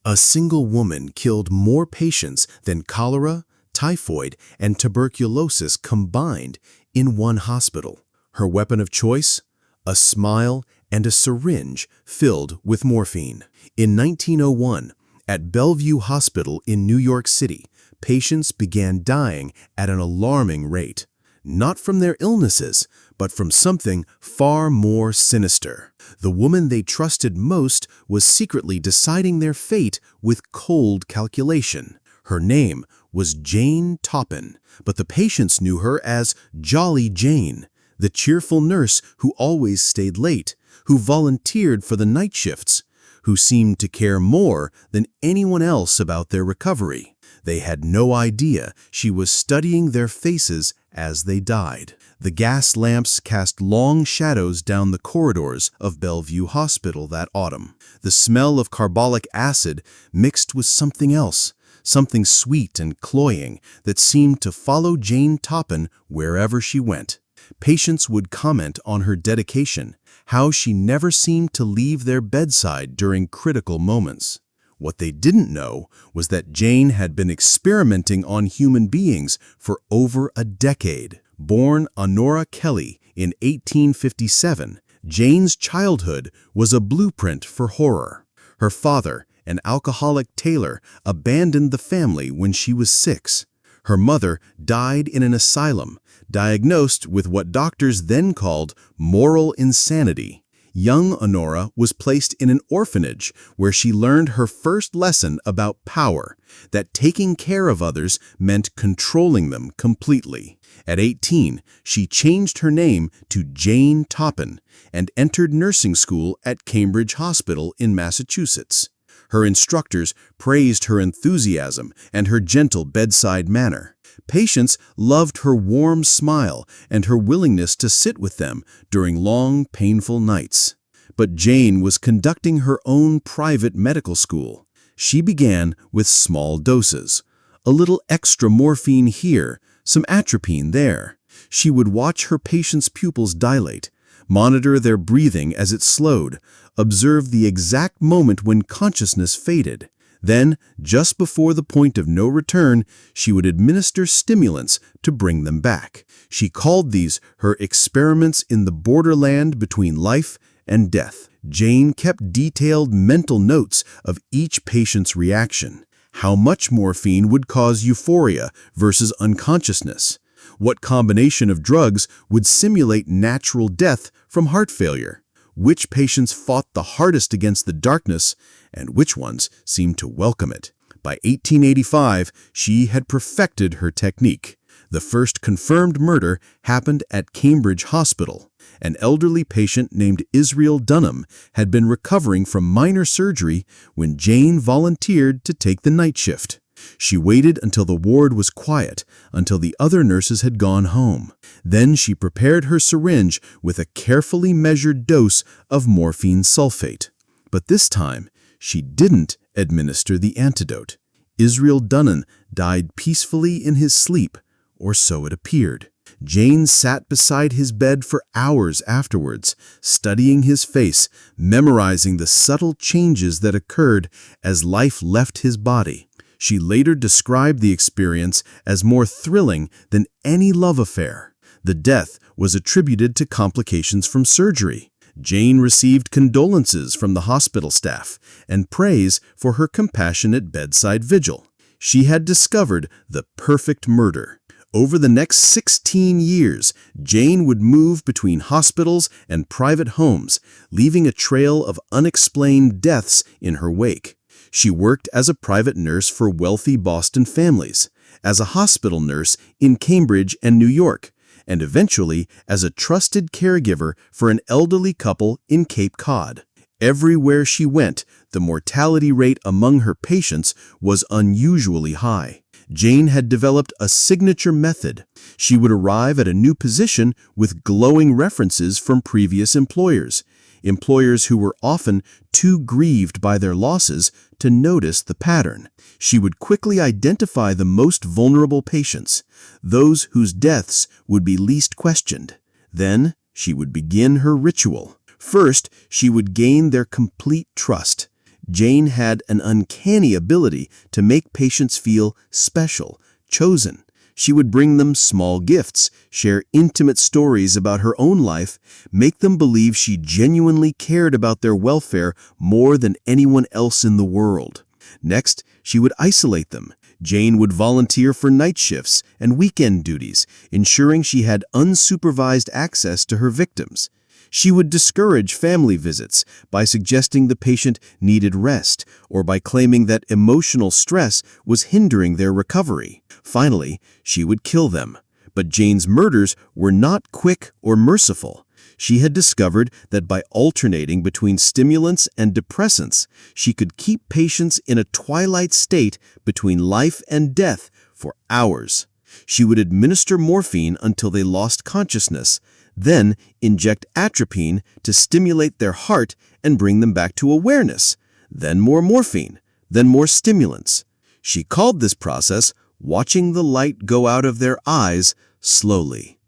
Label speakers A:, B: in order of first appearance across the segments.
A: A single woman killed more patients than cholera, typhoid, and tuberculosis combined in one hospital. Her weapon of choice? A smile and a syringe filled with morphine. In 1901, at Bellevue Hospital in New York City, patients began dying at an alarming rate. Not from their illnesses, but from something far more sinister. The woman they trusted most was secretly deciding their fate with cold calculation. Her name was Jane Toppin, but the patients knew her as Jolly Jane, the cheerful nurse who always stayed late, who volunteered for the night shifts, who seemed to care more than anyone else about their recovery. They had no idea she was studying their faces as they died. The gas lamps cast long shadows down the corridors of Bellevue Hospital that autumn. The smell of carbolic acid mixed with something else, something sweet and cloying that seemed to follow Jane Toppin wherever she went. Patients would comment on her dedication, how she never seemed to leave their bedside during critical moments. What they didn't know was that Jane had been experimenting on human beings for over a decade. Born Honora Kelly in 1857, Jane's childhood was a blueprint for horror. Her father, an alcoholic tailor, abandoned the family when she was 6. Her mother died in an asylum, diagnosed with what doctors then called moral insanity. Young Honora was placed in an orphanage where she learned her first lesson about power, that taking care of others meant controlling them completely. At 18, she changed her name to Jane Toppin and entered nursing school at Cambridge Hospital in Massachusetts. Her instructors praised her enthusiasm and her gentle bedside manner. Patients loved her warm smile and her willingness to sit with them during long, painful nights. But Jane was conducting her own private medical school. She began with small doses, a little extra morphine here, some atropine there. She would watch her patients' pupils dilate, monitor their breathing as it slowed, observe the exact moment when consciousness faded. Then, just before the point of no return, she would administer stimulants to bring them back. She called these her experiments in the borderland between life and death. Jane kept detailed mental notes of each patient's reaction. How much morphine would cause euphoria versus unconsciousness? What combination of drugs would simulate natural death from heart failure? Which patients fought the hardest against the darkness, and which ones seemed to welcome it? By 1885, she had perfected her technique. The first confirmed murder happened at Cambridge Hospital. An elderly patient named Israel Dunham had been recovering from minor surgery when Jane volunteered to take the night shift. She waited until the ward was quiet, until the other nurses had gone home. Then she prepared her syringe with a carefully measured dose of morphine sulfate. But this time, she didn't administer the antidote. Israel Dunham died peacefully in his sleep, or so it appeared. Jane sat beside his bed for hours afterwards, studying his face, memorizing the subtle changes that occurred as life left his body. She later described the experience as more thrilling than any love affair. The death was attributed to complications from surgery. Jane received condolences from the hospital staff and praise for her compassionate bedside vigil. She had discovered the perfect murder. Over the next 16 years, Jane would move between hospitals and private homes, leaving a trail of unexplained deaths in her wake. She worked as a private nurse for wealthy Boston families, as a hospital nurse in Cambridge and New York, and eventually as a trusted caregiver for an elderly couple in Cape Cod. Everywhere she went, the mortality rate among her patients was unusually high. Jane had developed a signature method. She would arrive at a new position with glowing references from previous employers who were often too grieved by their losses to notice the pattern. She would quickly identify the most vulnerable patients, those whose deaths would be least questioned. Then she would begin her ritual. First, she would gain their complete trust. Jane had an uncanny ability to make patients feel special, chosen. She would bring them small gifts, share intimate stories about her own life, make them believe she genuinely cared about their welfare more than anyone else in the world. Next, she would isolate them. Jane would volunteer for night shifts and weekend duties, ensuring she had unsupervised access to her victims. She would discourage family visits by suggesting the patient needed rest or by claiming that emotional stress was hindering their recovery. Finally, she would kill them. But Jane's murders were not quick or merciful. She had discovered that by alternating between stimulants and depressants, she could keep patients in a twilight state between life and death for hours. She would administer morphine until they lost consciousness, then inject atropine to stimulate their heart and bring them back to awareness, then more morphine, then more stimulants. She called this process watching the light go out of their eyes slowly.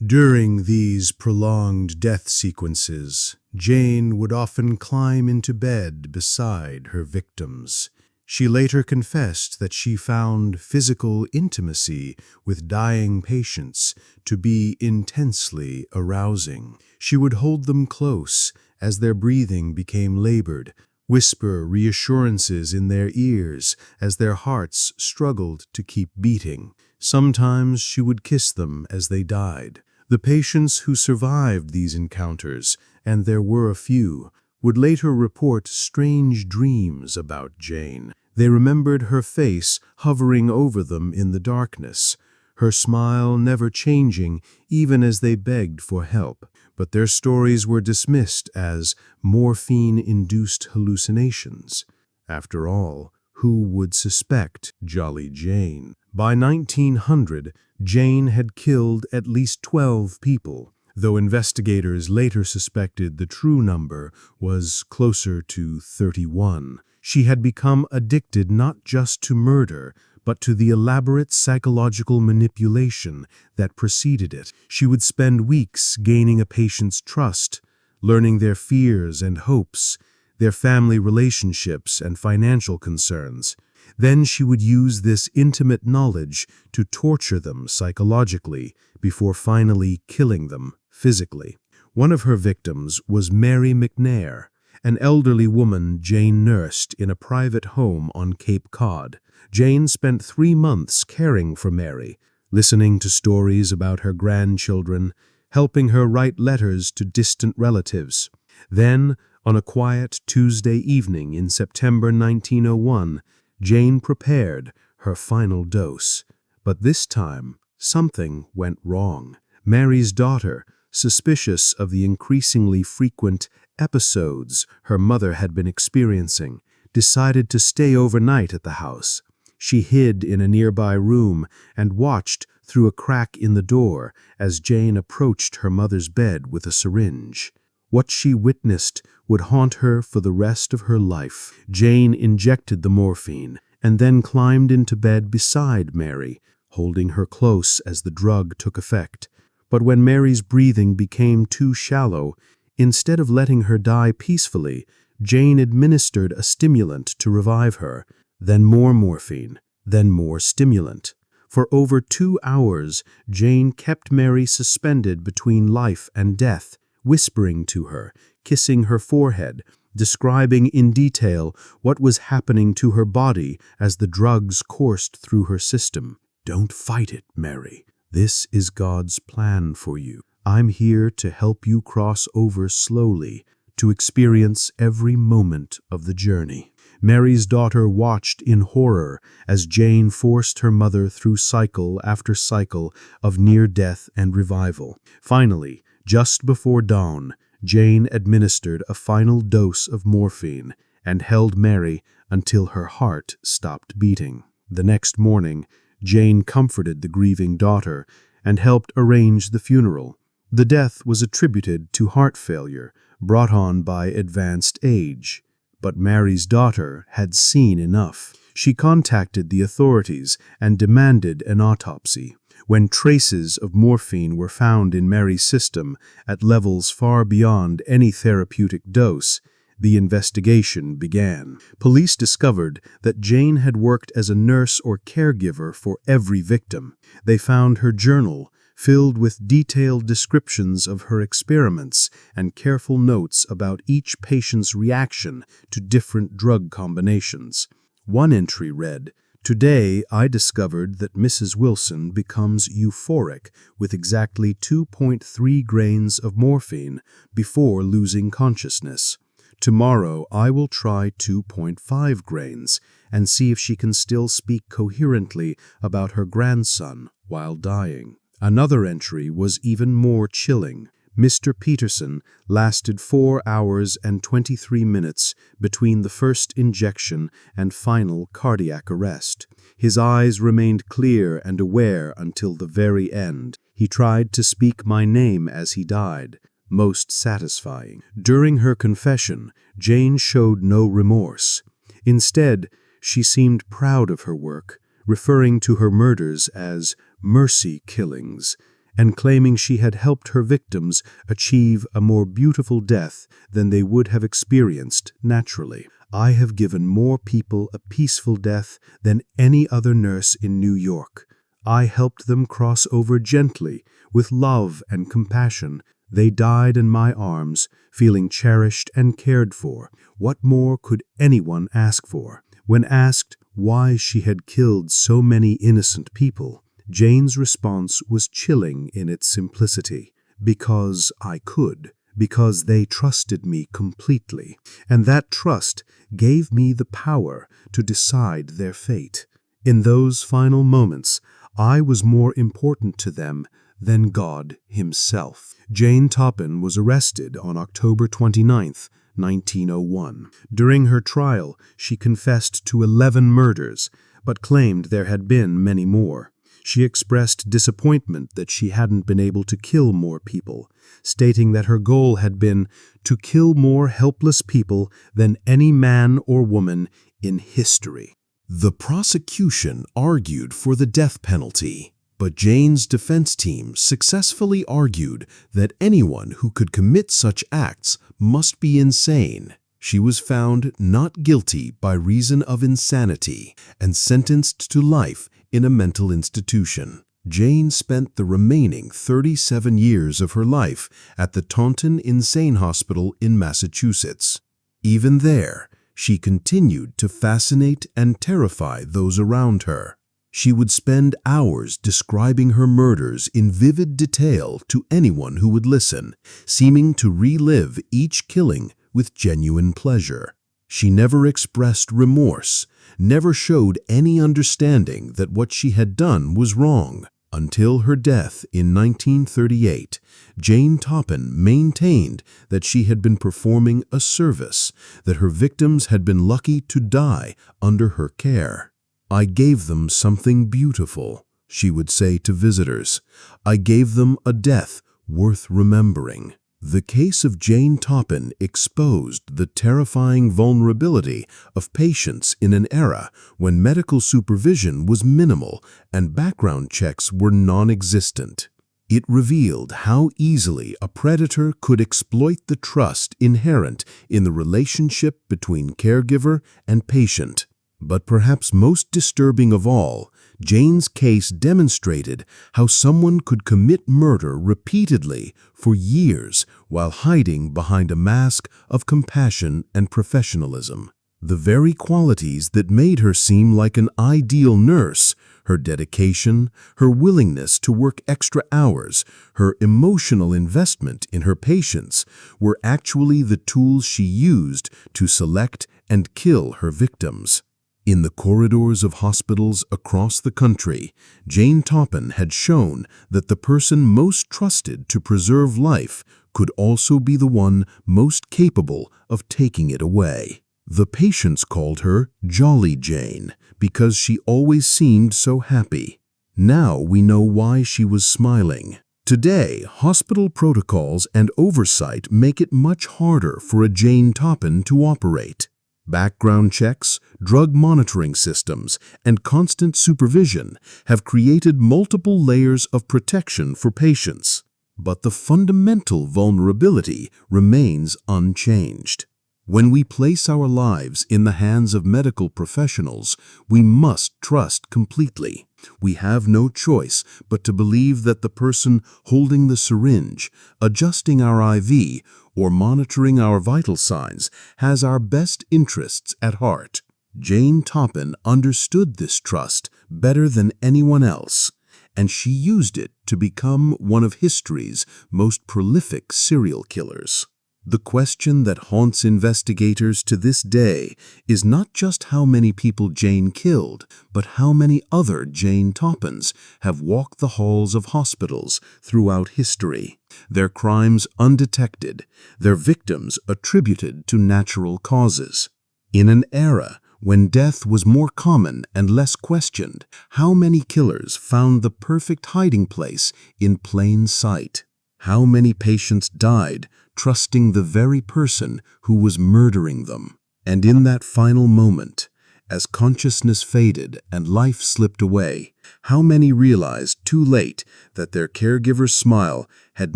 A: During these prolonged death sequences, Jane would often climb into bed beside her victims. She later confessed that she found physical intimacy with dying patients to be intensely arousing. She would hold them close as their breathing became labored, whisper reassurances in their ears as their hearts struggled to keep beating. Sometimes she would kiss them as they died. The patients who survived these encounters, and there were a few, would later report strange dreams about Jane. They remembered her face hovering over them in the darkness, her smile never changing even as they begged for help. But their stories were dismissed as morphine-induced hallucinations. After all, who would suspect Jolly Jane? By 1900, Jane had killed at least 12 people, though investigators later suspected the true number was closer to 31. She had become addicted not just to murder, but to the elaborate psychological manipulation that preceded it. She would spend weeks gaining a patient's trust, learning their fears and hopes, their family relationships and financial concerns. Then she would use this intimate knowledge to torture them psychologically before finally killing them physically. One of her victims was Mary McNair, an elderly woman Jane nursed in a private home on Cape Cod. Jane spent 3 months caring for Mary, listening to stories about her grandchildren, helping her write letters to distant relatives. Then, on a quiet Tuesday evening in September 1901, Jane prepared her final dose. But this time, something went wrong. Mary's daughter, suspicious of the increasingly frequent episodes her mother had been experiencing, decided to stay overnight at the house. She hid in a nearby room and watched through a crack in the door as Jane approached her mother's bed with a syringe. What she witnessed would haunt her for the rest of her life. Jane injected the morphine and then climbed into bed beside Mary, holding her close as the drug took effect. But when Mary's breathing became too shallow, instead of letting her die peacefully, Jane administered a stimulant to revive her, then more morphine, then more stimulant. For over 2 hours, Jane kept Mary suspended between life and death, whispering to her, kissing her forehead, describing in detail what was happening to her body as the drugs coursed through her system. "Don't fight it, Mary. This is God's plan for you. I'm here to help you cross over slowly, to experience every moment of the journey." Mary's daughter watched in horror as Jane forced her mother through cycle after cycle of near death and revival. Finally, just before dawn, Jane administered a final dose of morphine and held Mary until her heart stopped beating. The next morning, Jane comforted the grieving daughter and helped arrange the funeral. The death was attributed to heart failure brought on by advanced age. But Mary's daughter had seen enough. She contacted the authorities and demanded an autopsy. When traces of morphine were found in Mary's system at levels far beyond any therapeutic dose, The investigation began. Police discovered that Jane had worked as a nurse or caregiver for every victim. They found her journal, filled with detailed descriptions of her experiments and careful notes about each patient's reaction to different drug combinations. One entry read, "Today, I discovered that Mrs. Wilson becomes euphoric with exactly 2.3 grains of morphine before losing consciousness. Tomorrow, I will try 2.5 grains and see if she can still speak coherently about her grandson while dying." Another entry was even more chilling. Mr. Peterson lasted 4 hours and 23 minutes between the first injection and final cardiac arrest. His eyes remained clear and aware until the very end. He tried to speak my name as he died. Most satisfying. During her confession, Jane showed no remorse. Instead, she seemed proud of her work, referring to her murders as mercy killings, and claiming she had helped her victims achieve a more beautiful death than they would have experienced naturally. "I have given more people a peaceful death than any other nurse in New York. I helped them cross over gently, with love and compassion. They died in my arms, feeling cherished and cared for. What more could anyone ask for?" When asked why she had killed so many innocent people, Jane's response was chilling in its simplicity. "Because I could. Because they trusted me completely. And that trust gave me the power to decide their fate. In those final moments, I was more important to them than God himself." Jane Toppin was arrested on October 29, 1901. During her trial, she confessed to 11 murders, but claimed there had been many more. She expressed disappointment that she hadn't been able to kill more people, stating that her goal had been to kill more helpless people than any man or woman in history.
B: The prosecution argued for the death penalty, but Jane's defense team successfully argued that anyone who could commit such acts must be insane. She was found not guilty by reason of insanity and sentenced to life in a mental institution. Jane spent the remaining 37 years of her life at the Taunton Insane Hospital in Massachusetts. Even there, she continued to fascinate and terrify those around her. She would spend hours describing her murders in vivid detail to anyone who would listen, seeming to relive each killing with genuine pleasure. She never expressed remorse, never showed any understanding that what she had done was wrong. Until her death in 1938, Jane Toppin maintained that she had been performing a service, that her victims had been lucky to die under her care. "I gave them something beautiful," she would say to visitors. "I gave them a death worth remembering." The case of Jane Toppin exposed the terrifying vulnerability of patients in an era when medical supervision was minimal and background checks were non-existent. It revealed how easily a predator could exploit the trust inherent in the relationship between caregiver and patient. But perhaps most disturbing of all, Jane's case demonstrated how someone could commit murder repeatedly for years while hiding behind a mask of compassion and professionalism. The very qualities that made her seem like an ideal nurse, her dedication, her willingness to work extra hours, her emotional investment in her patients, were actually the tools she used to select and kill her victims. In the corridors of hospitals across the country, Jane Toppin had shown that the person most trusted to preserve life could also be the one most capable of taking it away. The patients called her Jolly Jane because she always seemed so happy. Now we know why she was smiling. Today, hospital protocols and oversight make it much harder for a Jane Toppin to operate. Background checks, drug monitoring systems, and constant supervision have created multiple layers of protection for patients. But the fundamental vulnerability remains unchanged. When we place our lives in the hands of medical professionals, we must trust completely. We have no choice but to believe that the person holding the syringe, adjusting our IV, or monitoring our vital signs has our best interests at heart. Jane Toppin understood this trust better than anyone else, and she used it to become one of history's most prolific serial killers. The question that haunts investigators to this day is not just how many people Jane killed, but how many other Jane Toppins have walked the halls of hospitals throughout history, their crimes undetected, their victims attributed to natural causes. In an era when death was more common and less questioned, how many killers found the perfect hiding place in plain sight? How many patients died trusting the very person who was murdering them? And in that final moment, as consciousness faded and life slipped away, how many realized too late that their caregiver's smile had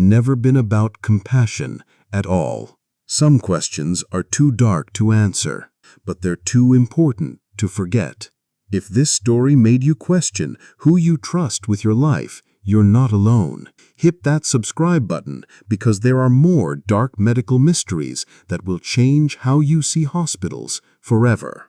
B: never been about compassion at all? Some questions are too dark to answer, but they're too important to forget. If this story made you question who you trust with your life, you're not alone. Hit that subscribe button because there are more dark medical mysteries that will change how you see hospitals forever.